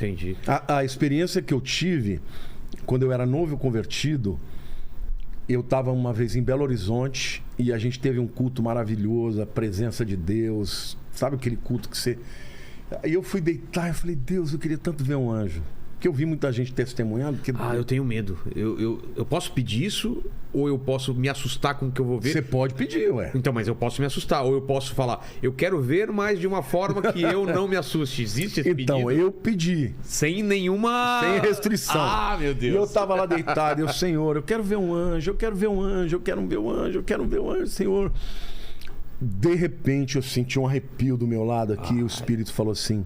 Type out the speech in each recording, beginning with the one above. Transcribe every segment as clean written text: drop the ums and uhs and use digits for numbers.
Entendi. A experiência que eu tive, quando eu era novo convertido, eu estava uma vez em Belo Horizonte e a gente teve um culto maravilhoso, a presença de Deus. Sabe aquele culto que você... Aí eu fui deitar e falei, Deus, eu queria tanto ver um anjo. Porque eu vi muita gente testemunhando. Que... eu tenho medo. Eu posso pedir isso ou eu posso me assustar com o que eu vou ver? Você pode pedir, ué. Então, mas eu posso me assustar. Ou eu posso falar, eu quero ver, mas de uma forma que eu não me assuste. Existe esse pedido? Então, eu pedi. Sem nenhuma... Sem restrição. Ah, meu Deus. E eu tava lá deitado. Eu, Senhor, eu quero ver um anjo, eu quero ver um anjo, eu quero ver um anjo, eu quero ver um anjo, Senhor. De repente, eu senti um arrepio do meu lado aqui. E o Espírito falou assim,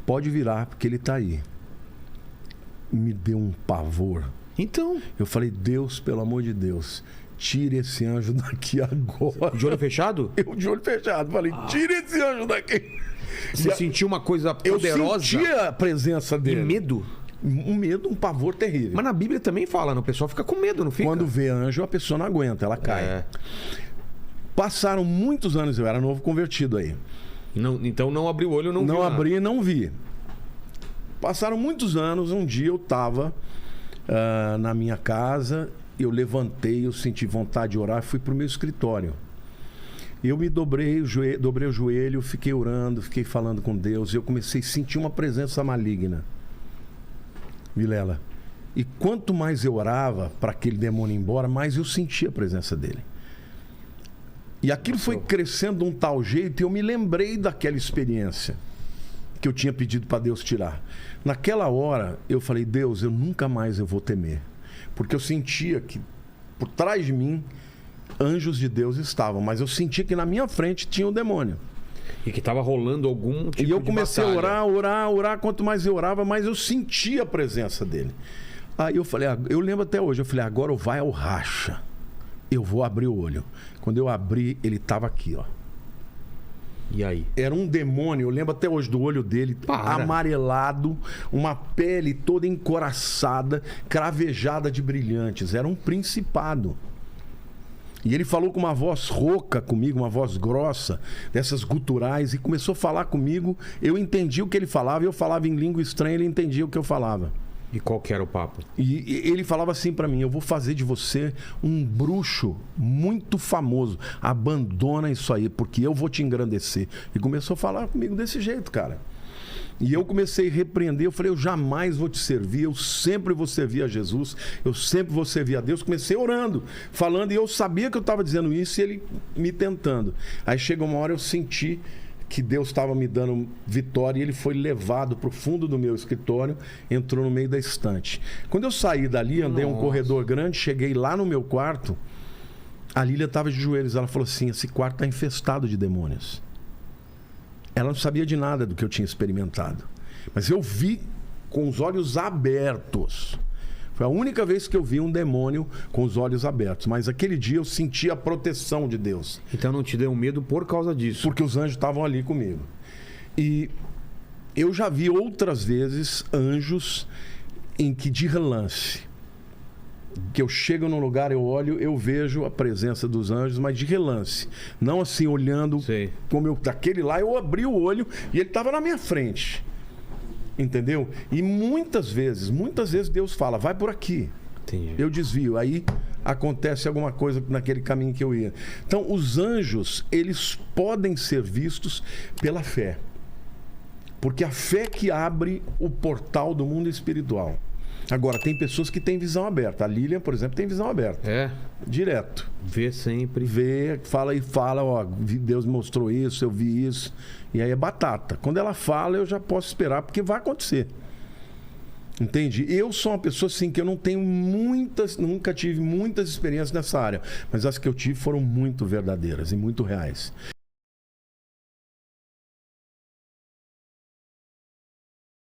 pode virar, porque ele tá aí. Me deu um pavor. Então... Eu falei, Deus, pelo amor de Deus, tire esse anjo daqui agora. De olho fechado? Eu de olho fechado. Falei, tire esse anjo daqui. Você sentiu uma coisa poderosa? Eu senti a presença dele. E medo? Um medo, um pavor terrível. Mas na Bíblia também fala, né? O pessoal fica com medo, não fica? Quando vê anjo, a pessoa não aguenta, ela cai. Passaram muitos anos, eu era novo convertido aí. Não, então não abri o olho, não vi. Não abri e não vi. Passaram muitos anos, um dia eu estava na minha casa, eu levantei, eu senti vontade de orar, fui para o meu escritório. Eu me dobrei o joelho, fiquei orando, fiquei falando com Deus, e eu comecei a sentir uma presença maligna. Vilela. E quanto mais eu orava para aquele demônio ir embora, mais eu sentia a presença dele. E aquilo foi crescendo de um tal jeito, e eu me lembrei daquela experiência que eu tinha pedido para Deus tirar. Naquela hora, eu falei, Deus, eu nunca mais eu vou temer. Porque eu sentia que por trás de mim, anjos de Deus estavam. Mas eu sentia que na minha frente tinha o demônio. E que estava rolando algum tipo de E eu comecei batalha. a orar. Quanto mais eu orava, mais eu sentia a presença dele. Aí eu falei, eu lembro até hoje, eu falei, agora vai ao racha. Eu vou abrir o olho. Quando eu abri, ele estava aqui, ó. E aí? Era um demônio, eu lembro até hoje do olho dele, amarelado, uma pele toda encoraçada, cravejada de brilhantes. Era um principado. E ele falou com uma voz rouca comigo, uma voz grossa, dessas guturais, e começou a falar comigo. Eu entendi o que ele falava, eu falava em língua estranha, ele entendia o que eu falava. E qual que era o papo? E ele falava assim pra mim, eu vou fazer de você um bruxo muito famoso. Abandona isso aí, porque eu vou te engrandecer. E começou a falar comigo desse jeito, cara. E eu comecei a repreender, eu falei, eu jamais vou te servir, eu sempre vou servir a Jesus, eu sempre vou servir a Deus. Comecei orando, falando, e eu sabia que eu estava dizendo isso e ele me tentando. Aí chegou uma hora eu senti que Deus estava me dando vitória e ele foi levado para o fundo do meu escritório, entrou no meio da estante. Quando eu saí dali, andei um corredor grande, cheguei lá no meu quarto, a Lília estava de joelhos, ela falou assim, esse quarto está infestado de demônios. Ela não sabia de nada do que eu tinha experimentado, mas eu vi com os olhos abertos. Foi a única vez que eu vi um demônio com os olhos abertos. Mas aquele dia eu senti a proteção de Deus. Então não te deu medo por causa disso? Porque os anjos estavam ali comigo. E eu já vi outras vezes anjos em que de relance, que eu chego num lugar, eu olho, eu vejo a presença dos anjos, mas de relance. Não assim, olhando como eu... Daquele lá, eu abri o olho e ele estava na minha frente. Entendeu? E muitas vezes Deus fala, vai por aqui. Entendi. Eu desvio. Aí acontece alguma coisa naquele caminho que eu ia. Então, os anjos, eles podem ser vistos pela fé. Porque a fé que abre o portal do mundo espiritual. Agora, tem pessoas que têm visão aberta. A Lilian, por exemplo, tem visão aberta. É? Direto. Vê sempre. Vê, fala, ó, Deus me mostrou isso, eu vi isso. E aí é batata. Quando ela fala, eu já posso esperar, porque vai acontecer. Entende? Eu sou uma pessoa assim que eu não tenho nunca tive muitas experiências nessa área. Mas as que eu tive foram muito verdadeiras e muito reais.